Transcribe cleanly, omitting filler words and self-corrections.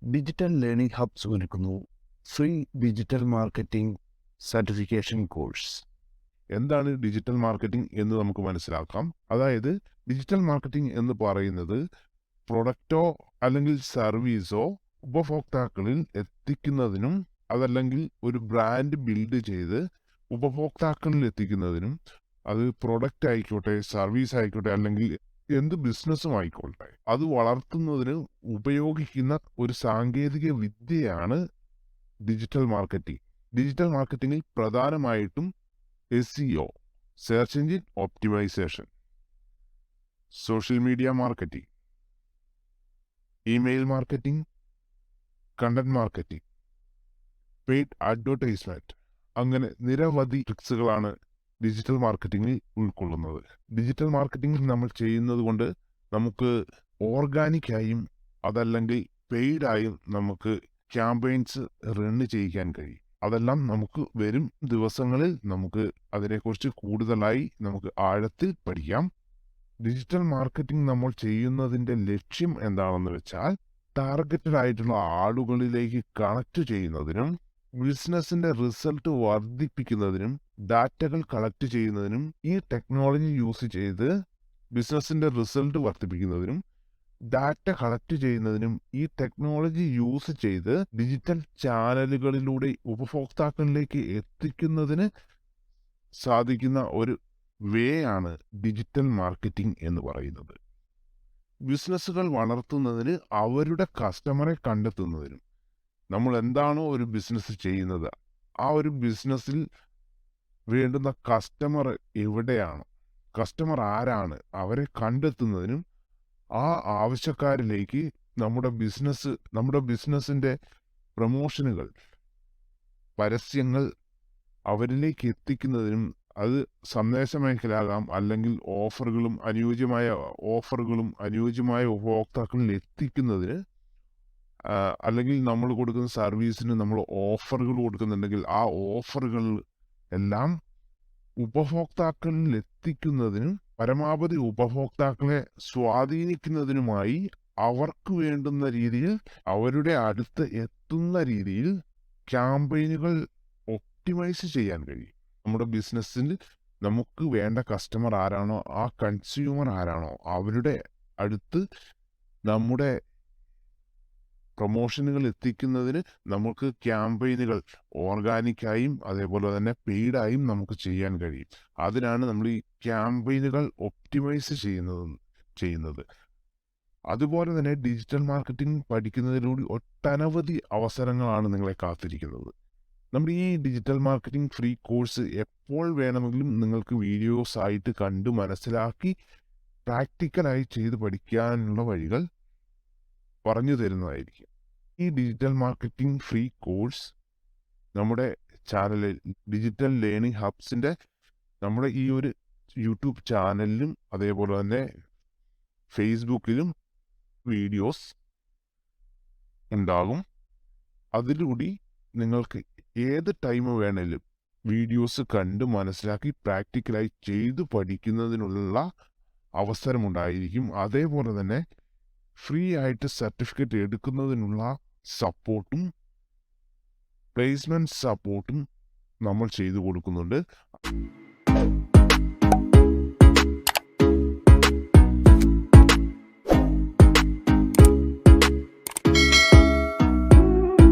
Digital learning hubs ഒരുക്കുന്നു free digital marketing certification course. എന്താണ് digital marketing എന്ന് നമുക്ക് മനസ്സിലാക്കാം. അതായത് ഡിജിറ്റൽ മാർക്കറ്റിംഗ് എന്ന് പറയുന്നത് പ്രൊഡക്റ്റോ അല്ലെങ്കിൽ സർവീസോ ഉപഭോക്താക്കളിൽ എത്തിക്കുന്നതിനും അതല്ലെങ്കിൽ ഒരു ബ്രാൻഡ് ബിൽഡ് ചെയ്ത് ഉപഭോക്താക്കളിൽ എത്തിക്കുന്നതിനും, അത് പ്രൊഡക്റ്റ് ആയിക്കോട്ടെ, സർവീസ് ആയിക്കോട്ടെ, അല്ലെങ്കിൽ എന്ത് ബിസിനസ്സും ആയിക്കോട്ടെ, അത് വളർത്തുന്നതിന് ഉപയോഗിക്കുന്ന ഒരു സാങ്കേതിക വിദ്യയാണ് ഡിജിറ്റൽ മാർക്കറ്റിംഗ്. ഡിജിറ്റൽ മാർക്കറ്റിംഗിൽ പ്രധാനമായിട്ടും SEO, search engine optimisation, social media marketing, email marketing, content marketing, paid advertisement, അങ്ങനെ നിരവധി ട്രിക്സുകളാണ് ഡിജിറ്റൽ മാർക്കറ്റിംഗിൽ ഉൾക്കൊള്ളുന്നത്. ഡിജിറ്റൽ മാർക്കറ്റിംഗിൽ നമ്മൾ ചെയ്യുന്നത് കൊണ്ട് നമുക്ക് ഓർഗാനിക്കായും അതല്ലെങ്കിൽ പെയ്ഡായും നമുക്ക് ക്യാമ്പയിൻസ് റൺ ചെയ്യിക്കാൻ കഴിയും. അതെല്ലാം നമുക്ക് വരും ദിവസങ്ങളിൽ നമുക്ക് അതിനെക്കുറിച്ച് കൂടുതലായി നമുക്ക് ആഴത്തിൽ പഠിക്കാം. ഡിജിറ്റൽ മാർക്കറ്റിംഗ് നമ്മൾ ചെയ്യുന്നതിൻ്റെ ലക്ഷ്യം എന്താണെന്ന് വെച്ചാൽ, ടാർഗറ്റഡ് ആയിട്ടുള്ള ആളുകളിലേക്ക് കണക്ട് ചെയ്യുന്നതിനും ബിസിനസിന്റെ റിസൾട്ട് വർദ്ധിപ്പിക്കുന്നതിനും ഡാറ്റകൾ കളക്ട് ചെയ്യുന്നതിനും ഈ ടെക്നോളജി യൂസ് ചെയ്ത് ബിസിനസിന്റെ റിസൾട്ട് വർദ്ധിപ്പിക്കുന്നതിനും ഡാറ്റ കളക്ട് ചെയ്യുന്നതിനും ഈ ടെക്നോളജി യൂസ് ചെയ്ത് ഡിജിറ്റൽ ചാനലുകളിലൂടെ ഉപഭോക്താക്കളിലേക്ക് എത്തിക്കുന്നതിന് സാധിക്കുന്ന ഒരു വേ ആണ് ഡിജിറ്റൽ മാർക്കറ്റിംഗ് എന്ന് പറയുന്നത്. ബിസിനസ്സുകൾ വളർത്തുന്നതിന് അവരുടെ കസ്റ്റമറെ കണ്ടെത്തുന്നതിനും, നമ്മൾ എന്താണോ ഒരു ബിസിനസ് ചെയ്യുന്നത് ആ ഒരു ബിസിനസ്സിൽ വേണ്ടുന്ന കസ്റ്റമർ എവിടെയാണ്, കസ്റ്റമർ ആരാണ്, അവരെ കണ്ടെത്തുന്നതിനും ആ ആവശ്യക്കാരിലേക്ക് നമ്മുടെ ബിസിനസ്സിന്റെ പ്രൊമോഷനുകൾ, പരസ്യങ്ങൾ അവരിലേക്ക് എത്തിക്കുന്നതിനും, അത് സന്ദേശ മേഖലയാകാം, അല്ലെങ്കിൽ അനുയോജ്യമായ ഉപഭോക്താക്കളിൽ എത്തിക്കുന്നതിന്, അല്ലെങ്കിൽ നമ്മൾ കൊടുക്കുന്ന സർവീസിന് നമ്മൾ ഓഫറുകൾ കൊടുക്കുന്നുണ്ടെങ്കിൽ ആ ഓഫറുകൾ എല്ലാം ഉപഭോക്താക്കളിൽ എത്തിക്കുന്നതിനും പരമാവധി ഉപഭോക്താക്കളെ സ്വാധീനിക്കുന്നതിനുമായി അവർക്ക് വേണ്ടുന്ന രീതിയിൽ, അവരുടെ അടുത്ത് എത്തുന്ന രീതിയിൽ ക്യാമ്പയിനുകൾ ഒപ്റ്റിമൈസ് ചെയ്യാൻ കഴിയും. നമ്മുടെ ബിസിനസ്സിൽ നമുക്ക് വേണ്ട കസ്റ്റമർ ആരാണോ, ആ കൺസ്യൂമർ ആരാണോ, അവരുടെ അടുത്ത് നമ്മുടെ പ്രൊമോഷനുകൾ എത്തിക്കുന്നതിന് നമുക്ക് ക്യാമ്പയിനുകൾ ഓർഗാനിക്കായും അതേപോലെ തന്നെ പെയ്ഡായും നമുക്ക് ചെയ്യാൻ കഴിയും. അതിനാണ് നമ്മൾ ഈ ക്യാമ്പയിനുകൾ ഒപ്റ്റിമൈസ് ചെയ്യുന്നത്. അതുപോലെ തന്നെ ഡിജിറ്റൽ മാർക്കറ്റിംഗ് പഠിക്കുന്നതിലൂടെ ഒട്ടനവധി അവസരങ്ങളാണ് നിങ്ങളെ കാത്തിരിക്കുന്നത്. നമ്മുടെ ഈ ഡിജിറ്റൽ മാർക്കറ്റിംഗ് ഫ്രീ കോഴ്സ് എപ്പോൾ വേണമെങ്കിലും നിങ്ങൾക്ക് വീഡിയോസ് ആയിട്ട് കണ്ട് മനസ്സിലാക്കി പ്രാക്ടിക്കലായി ചെയ്ത് പഠിക്കാനുള്ള വഴികൾ പറഞ്ഞു തരുന്നതായിരിക്കും. ഈ ഡിജിറ്റൽ മാർക്കറ്റിംഗ് ഫ്രീ കോഴ്സ് നമ്മുടെ ചാനലിൽ ഡിജിറ്റൽ ലേണിംഗ് ഹബ്സിൻ്റെ നമ്മുടെ ഈ ഒരു യൂട്യൂബ് ചാനലിലും അതേപോലെ തന്നെ ഫേസ്ബുക്കിലും വീഡിയോസ് ഉണ്ടാകും. അതിലൂടെ നിങ്ങൾക്ക് ഏത് ടൈം വേണേലും വീഡിയോസ് കണ്ട് മനസ്സിലാക്കി പ്രാക്ടിക്കലായി ചെയ്തു പഠിക്കുന്നതിനുള്ള അവസരമുണ്ടായിരിക്കും. അതേപോലെ തന്നെ ഫ്രീ ആയിട്ട് സർട്ടിഫിക്കറ്റ് എടുക്കുന്നതിനുള്ള സപ്പോർട്ടും പ്ലേസ്മെന്റ് സപ്പോർട്ടും നമ്മൾ ചെയ്തു കൊടുക്കുന്നുണ്ട്.